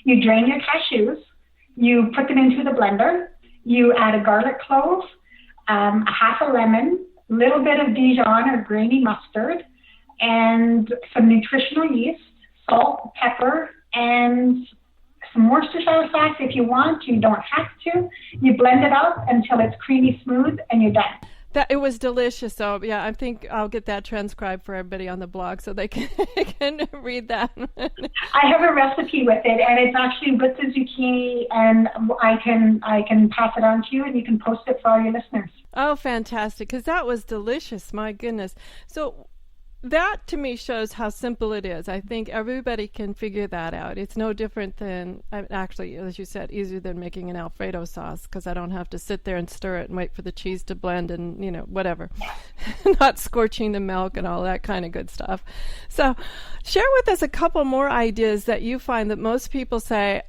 you drain your cashews, you put them into the blender, you add a garlic clove, a half a lemon, a little bit of Dijon or grainy mustard, and some nutritional yeast, salt, pepper, and some Worcestershire sauce if you want. You don't have to. You blend it up until it's creamy smooth and you're done. It was delicious. So yeah, I think I'll get that transcribed for everybody on the blog so they can read that. I have a recipe with it, and it's actually with the zucchini, and I can pass it on to you, and you can post it for all your listeners. Oh, fantastic! Because that was delicious. My goodness. So that to me shows how simple it is. I think everybody can figure that out. It's no different than, actually, as you said, easier than making an Alfredo sauce, because I don't have to sit there and stir it and wait for the cheese to blend and, whatever. Not scorching the milk and all that kind of good stuff. So share with us a couple more ideas that you find that most people say,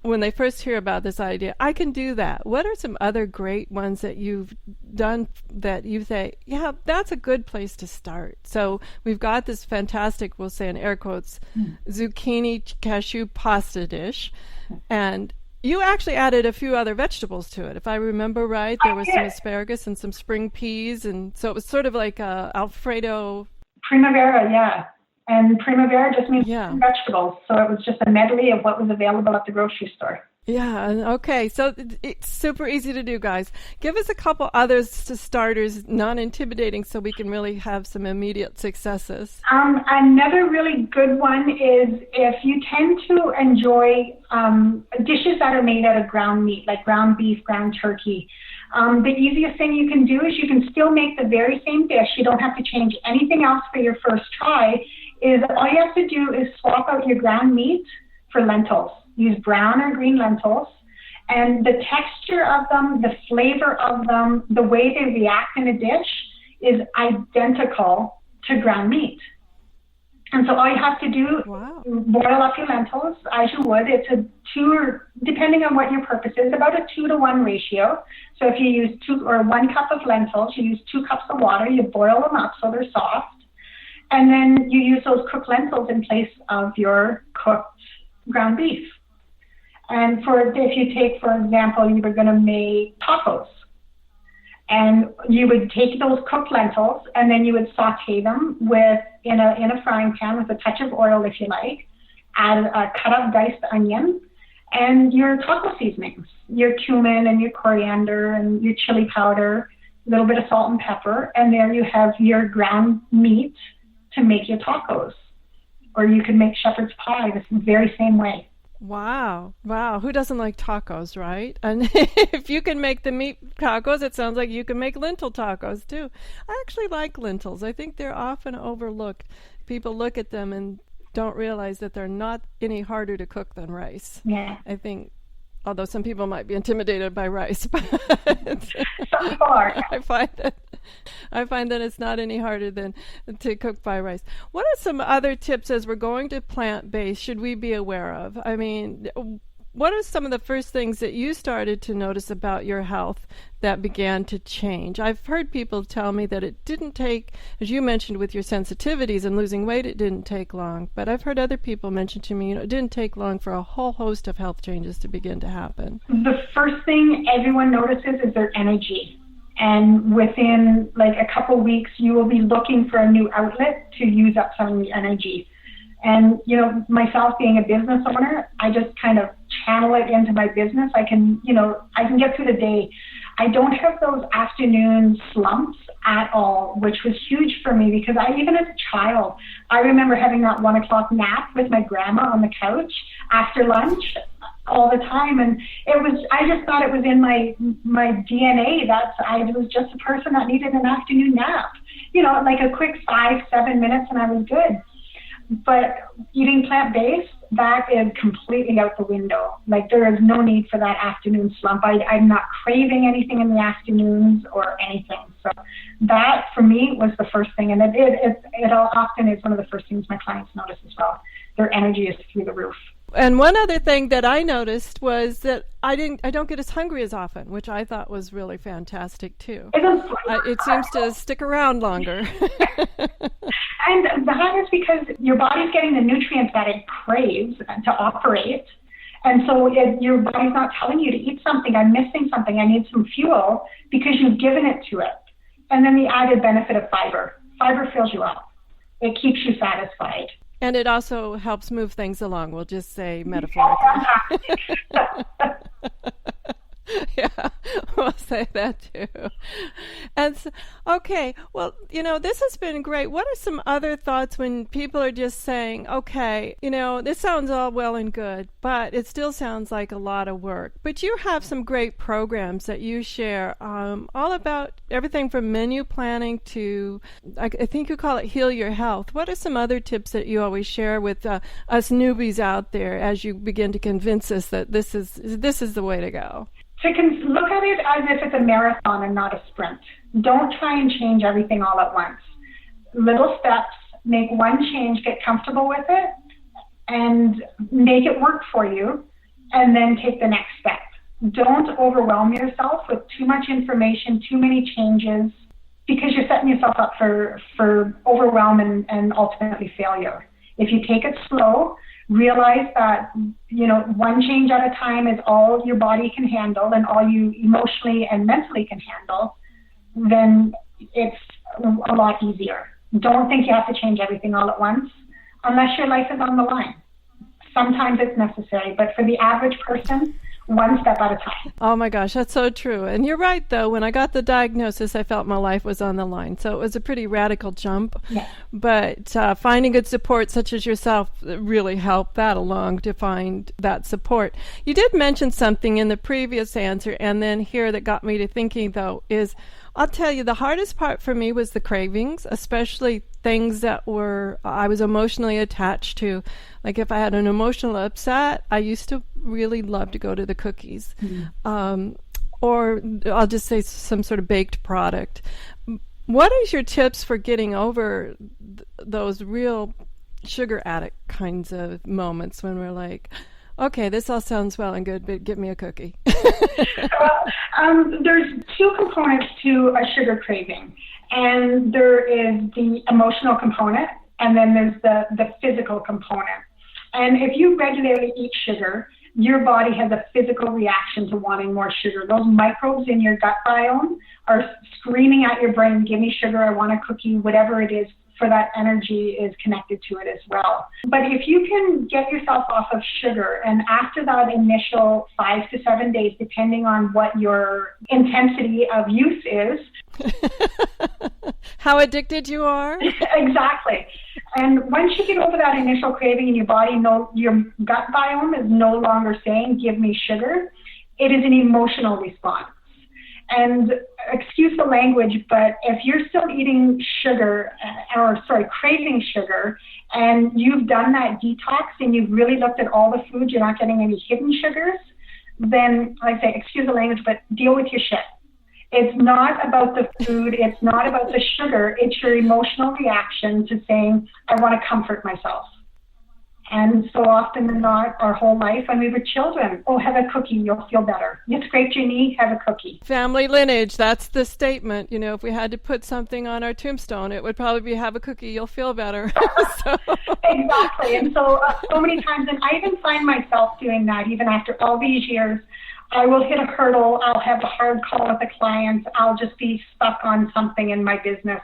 when they first hear about this idea, I can do that. What are some other great ones that you've done that you say, yeah, that's a good place to start? So we've got this fantastic, we'll say in air quotes, zucchini cashew pasta dish. And you actually added a few other vegetables to it. If I remember right, there was some asparagus and some spring peas. And so it was sort of like a Alfredo. Primavera, yeah. And primavera just means vegetables. So it was just a medley of what was available at the grocery store. Yeah, okay. So it's super easy to do, guys. Give us a couple others to starters, non-intimidating, so we can really have some immediate successes. Another really good one is if you tend to enjoy dishes that are made out of ground meat, like ground beef, ground turkey. The easiest thing you can do is you can still make the very same dish. You don't have to change anything else for your first try. All you have to do is swap out your ground meat for lentils. Use brown or green lentils. And the texture of them, the flavor of them, the way they react in a dish is identical to ground meat. And so all you have to do, boil up your lentils as you would. It's a 2, or depending on what your purpose is, about a 2-to-1 ratio. So if you use 1 cup of lentils, you use 2 cups of water, you boil them up so they're soft. And then you use those cooked lentils in place of your cooked ground beef. And if you take, for example, you were going to make tacos, and you would take those cooked lentils and then you would saute them in a frying pan with a touch of oil, if you like, add a cut up diced onion and your taco seasonings, your cumin and your coriander and your chili powder, a little bit of salt and pepper, and there you have your ground meat to make your tacos. Or you can make shepherd's pie the very same way. Wow. Who doesn't like tacos, right? And if you can make the meat tacos, it sounds like you can make lentil tacos too. I actually like lentils. I think they're often overlooked. People look at them and don't realize that they're not any harder to cook than rice. Yeah. I think although some people might be intimidated by rice. But some people are. I find that it's not any harder than to cook by rice. What are some other tips as we're going to plant-based should we be aware of? I mean, what are some of the first things that you started to notice about your health that began to change? I've heard people tell me that it didn't take, as you mentioned with your sensitivities and losing weight, it didn't take long. But I've heard other people mention to me, it didn't take long for a whole host of health changes to begin to happen. The first thing everyone notices is their energy. And within like a couple weeks, you will be looking for a new outlet to use up some of the energy. And, myself being a business owner, I just kind of channel it into my business. I can get through the day. I don't have those afternoon slumps at all, which was huge for me because even as a child, I remember having that 1 o'clock nap with my grandma on the couch after lunch all the time. And I just thought it was in my DNA that I was just a person that needed an afternoon nap, like a quick 5-7 minutes and I was good. But eating plant-based, that is completely out the window. Like there is no need for that afternoon slump. I'm not craving anything in the afternoons or anything. So that for me was the first thing. And it often is one of the first things my clients notice as well. Their energy is through the roof. And one other thing that I noticed was that I don't get as hungry as often, which I thought was really fantastic too. It seems to stick around longer. And that is because your body's getting the nutrients that it craves to operate. And so your body's not telling you to eat something, I'm missing something, I need some fuel, because you've given it to it. And then the added benefit of fiber. Fiber fills you up. It keeps you satisfied. And it also helps move things along, we'll just say metaphorically. Yeah, we'll say that too. And so, okay, well, this has been great. What are some other thoughts when people are just saying, okay, this sounds all well and good, but it still sounds like a lot of work. But you have some great programs that you share, all about everything from menu planning to, I think you call it Heal Your Health. What are some other tips that you always share with us newbies out there as you begin to convince us that this is the way to go? So you can look at it as if it's a marathon and not a sprint. Don't try and change everything all at once. Little steps, make one change, get comfortable with it, and make it work for you, and then take the next step. Don't overwhelm yourself with too much information, too many changes, because you're setting yourself up for overwhelm and ultimately failure. If you take it slow, realize that, one change at a time is all your body can handle and all you emotionally and mentally can handle, then it's a lot easier. Don't think you have to change everything all at once unless your life is on the line. Sometimes it's necessary, but for the average person, one step at a time. Oh my gosh, that's so true. And you're right, though. When I got the diagnosis, I felt my life was on the line. So it was a pretty radical jump. Yeah. But finding good support such as yourself really helped that along to find that support. You did mention something in the previous answer, and then here that got me to thinking, though, is I'll tell you, the hardest part for me was the cravings, especially things that I was emotionally attached to. Like if I had an emotional upset, I used to really love to go to the cookies. Mm-hmm. Or I'll just say some sort of baked product. What is your tips for getting over those real sugar addict kinds of moments when we're like, okay, this all sounds well and good, but give me a cookie? There's two components to a sugar craving. And there is the emotional component, and then there's the physical component. And if you regularly eat sugar, your body has a physical reaction to wanting more sugar. Those microbes in your gut biome are screaming at your brain, give me sugar, I want a cookie, whatever it is, for that energy is connected to it as well. But if you can get yourself off of sugar, and after that initial 5 to 7 days, depending on what your intensity of use is. How addicted you are? Exactly. And once you get over that initial craving and your body your gut biome is no longer saying, give me sugar, it is an emotional response. And excuse the language, but if you're still eating sugar, craving sugar, and you've done that detox and you've really looked at all the foods, you're not getting any hidden sugars, then I say, excuse the language, but deal with your shit. It's not about the food. It's not about the sugar. It's your emotional reaction to saying, I want to comfort myself. And so often than not, our whole life when we were children, oh, have a cookie, you'll feel better. You scraped your knee, have a cookie. Family lineage, that's the statement. You know, if we had to put something on our tombstone, it would probably be have a cookie, you'll feel better. Exactly. And so many times, and I even find myself doing that even after all these years. I will hit a hurdle, I'll have a hard call with a client, I'll just be stuck on something in my business.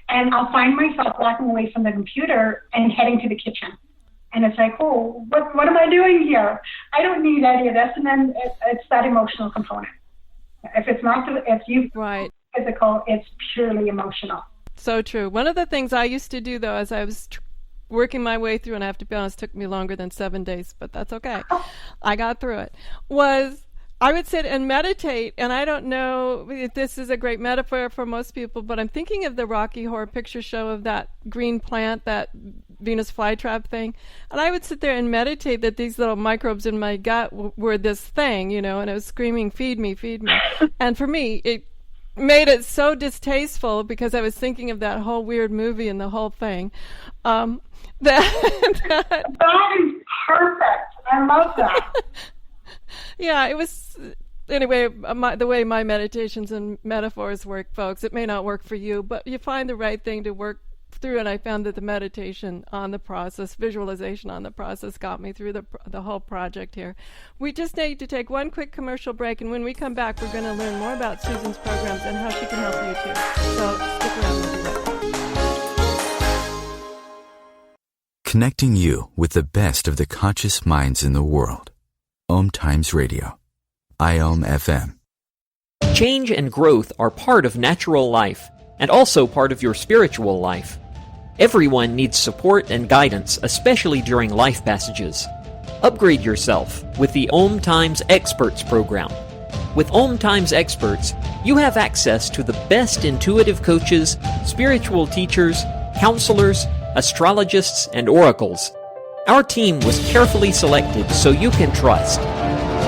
And I'll find myself walking away from the computer and heading to the kitchen. And it's like, oh, what am I doing here? I don't need any of this. And then it's that emotional component. If it's not, if you right. physical, it's purely emotional. So true. One of the things I used to do, though, as I was working my way through, and I have to be honest, it took me longer than 7 days, but that's okay. I got through it, was I would sit and meditate, and I don't know if this is a great metaphor for most people, but I'm thinking of the Rocky Horror Picture Show of that green plant, that Venus flytrap thing, and I would sit there and meditate that these little microbes in my gut were this thing, you know, and it was screaming, feed me, feed me. And for me, it made it so distasteful because I was thinking of that whole weird movie and the whole thing. That is perfect. I love that. Yeah, it was, anyway, the way my meditations and metaphors work, folks, it may not work for you, but you find the right thing to work through, and I found that the meditation on the process, visualization on the process, got me through the whole project here. We just need to take one quick commercial break, and when we come back, we're going to learn more about Susan's programs and how she can help you too. So stick around, we'll be right back. Connecting you with the best of the conscious minds in the world. OMTimes Radio. IOM-FM. Change and growth are part of natural life, and also part of your spiritual life. Everyone needs support and guidance, especially during life passages. Upgrade yourself with the OMTimes Experts program. With OMTimes Experts, you have access to the best intuitive coaches, spiritual teachers, counselors, astrologists, and oracles. Our team was carefully selected so you can trust.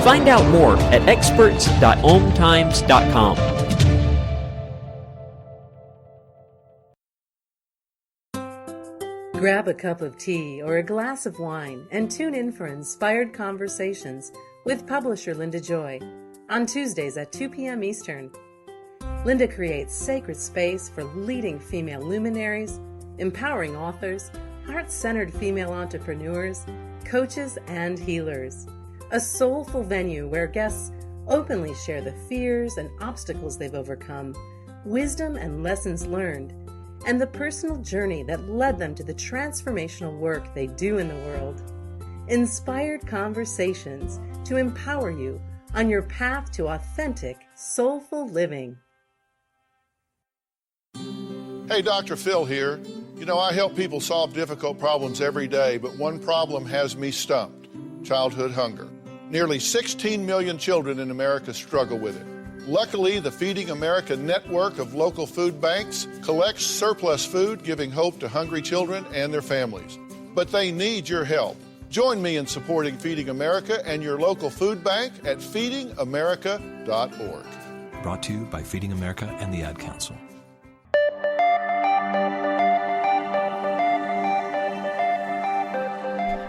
Find out more at experts.omtimes.com. Grab a cup of tea or a glass of wine and tune in for Inspired Conversations with publisher Linda Joy on Tuesdays at 2 p.m. Eastern. Linda creates sacred space for leading female luminaries, empowering authors, heart-centered female entrepreneurs, coaches, and healers. A soulful venue where guests openly share the fears and obstacles they've overcome, wisdom and lessons learned, and the personal journey that led them to the transformational work they do in the world. Inspired Conversations to empower you on your path to authentic, soulful living. Hey, Dr. Phil here. You know, I help people solve difficult problems every day, but one problem has me stumped: childhood hunger. Nearly 16 million children in America struggle with it. Luckily, the Feeding America network of local food banks collects surplus food, giving hope to hungry children and their families. But they need your help. Join me in supporting Feeding America and your local food bank at feedingamerica.org. Brought to you by Feeding America and the Ad Council.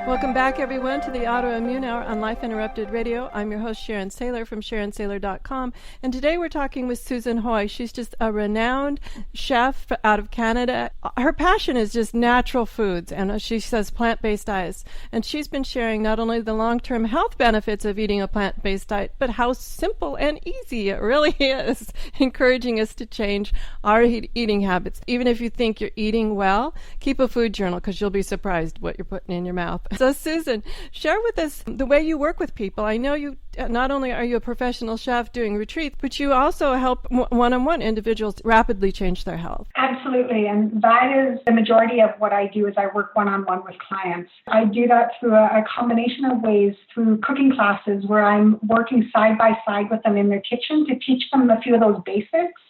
Welcome back, everyone, to the Autoimmune Hour on Life Interrupted Radio. I'm your host, Sharon Saylor from SharonSaylor.com, and today we're talking with Susan Hoy. She's just a renowned chef out of Canada. Her passion is just natural foods, and she says plant-based diets. And she's been sharing not only the long-term health benefits of eating a plant-based diet, but how simple and easy it really is, encouraging us to change our eating habits. Even if you think you're eating well, keep a food journal, because you'll be surprised what you're putting in your mouth. So Susan, share with us the way you work with people. I know you not only are you a professional chef doing retreats, but you also help one-on-one individuals rapidly change their health. Absolutely, and that is the majority of what I do. Is I work one-on-one with clients. I do that through a combination of ways, through cooking classes where I'm working side by side with them in their kitchen to teach them a few of those basics.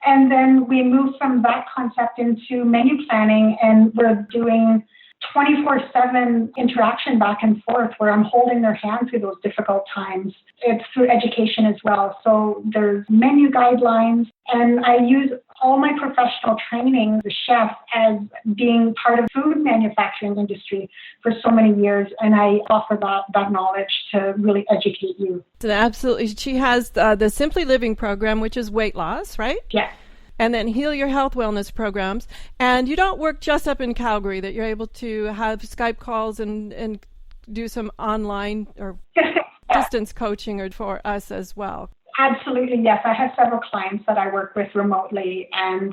And then we move from that concept into menu planning, and we're doing 24/7 interaction back and forth where I'm holding their hand through those difficult times. It's through education as well. So there's menu guidelines, and I use all my professional training as a chef as being part of the food manufacturing industry for so many years, and I offer that knowledge to really educate you. Absolutely. She has the Simply Living program, which is weight loss, right? Yes. And then Heal Your Health wellness programs. And you don't work just up in Calgary, that you're able to have Skype calls and do some online or distance coaching for us as well. Absolutely, yes. I have several clients that I work with remotely, and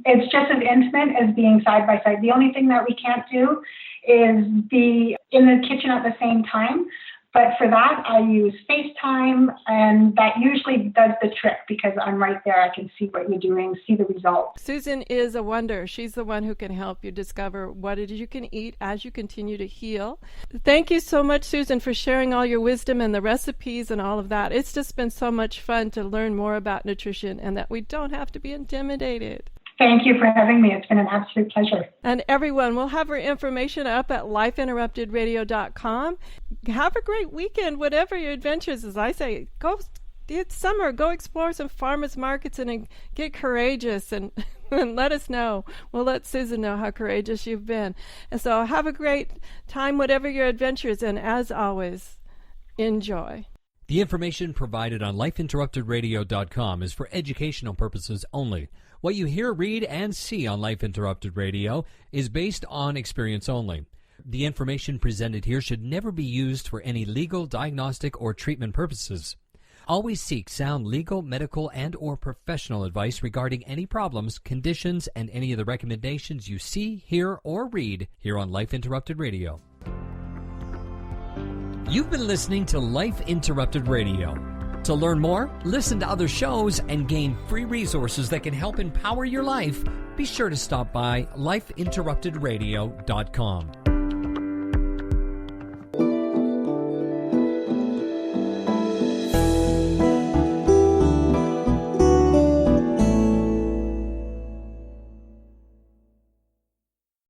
it's just as intimate as being side by side. The only thing that we can't do is be in the kitchen at the same time. But for that, I use FaceTime, and that usually does the trick because I'm right there. I can see what you're doing, see the results. Susan is a wonder. She's the one who can help you discover what it is you can eat as you continue to heal. Thank you so much, Susan, for sharing all your wisdom and the recipes and all of that. It's just been so much fun to learn more about nutrition and that we don't have to be intimidated. Thank you for having me. It's been an absolute pleasure. And everyone, we'll have her information up at lifeinterruptedradio.com. Have a great weekend, whatever your adventures. As I say, it's summer. Go explore some farmers markets and get courageous and let us know. We'll let Susan know how courageous you've been. And so have a great time, whatever your adventures. And as always, enjoy. The information provided on lifeinterruptedradio.com is for educational purposes only. What you hear, read, and see on Life Interrupted Radio is based on experience only. The information presented here should never be used for any legal, diagnostic, or treatment purposes. Always seek sound legal, medical, and or professional advice regarding any problems, conditions, and any of the recommendations you see, hear, or read here on Life Interrupted Radio. You've been listening to Life Interrupted Radio. To learn more, listen to other shows, and gain free resources that can help empower your life, be sure to stop by lifeinterruptedradio.com.